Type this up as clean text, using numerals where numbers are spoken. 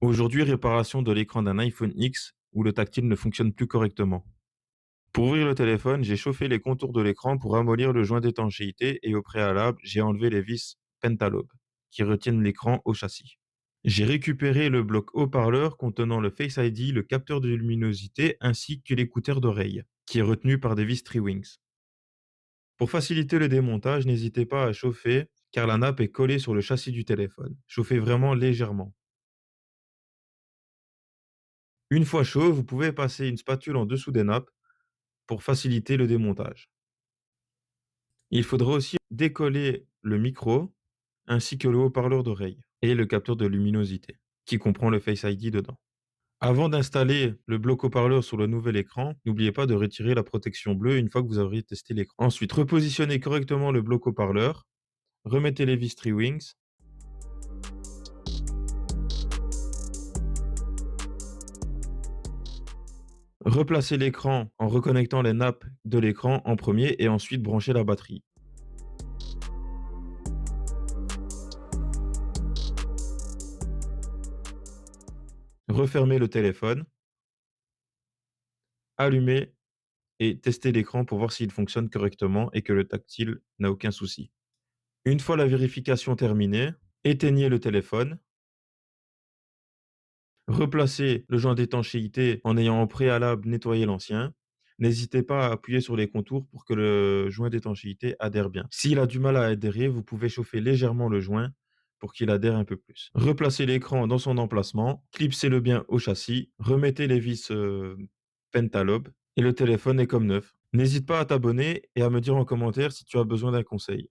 Aujourd'hui, réparation de l'écran d'un iPhone X où le tactile ne fonctionne plus correctement. Pour ouvrir le téléphone, j'ai chauffé les contours de l'écran pour ramollir le joint d'étanchéité et au préalable, j'ai enlevé les vis Pentalobe qui retiennent l'écran au châssis. J'ai récupéré le bloc haut-parleur contenant le Face ID, le capteur de luminosité ainsi que l'écouteur d'oreille qui est retenu par des vis Tri-Wings. Pour faciliter le démontage, n'hésitez pas à chauffer car la nappe est collée sur le châssis du téléphone. Chauffez vraiment légèrement. Une fois chaud, vous pouvez passer une spatule en dessous des nappes pour faciliter le démontage. Il faudra aussi décoller le micro ainsi que le haut-parleur d'oreille et le capteur de luminosité qui comprend le Face ID dedans. Avant d'installer le bloc haut-parleur sur le nouvel écran, n'oubliez pas de retirer la protection bleue une fois que vous aurez testé l'écran. Ensuite, repositionnez correctement le bloc haut-parleur, remettez les vis Tri-Wings, replacez l'écran en reconnectant les nappes de l'écran en premier et ensuite branchez la batterie. Refermez le téléphone, allumez et testez l'écran pour voir s'il fonctionne correctement et que le tactile n'a aucun souci. Une fois la vérification terminée, éteignez le téléphone, replacez le joint d'étanchéité en ayant au préalable nettoyé l'ancien. N'hésitez pas à appuyer sur les contours pour que le joint d'étanchéité adhère bien. S'il a du mal à adhérer, vous pouvez chauffer légèrement le joint pour qu'il adhère un peu plus. Replacez l'écran dans son emplacement, clipsez-le bien au châssis, remettez les vis Pentalobe et le téléphone est comme neuf. N'hésite pas à t'abonner et à me dire en commentaire si tu as besoin d'un conseil.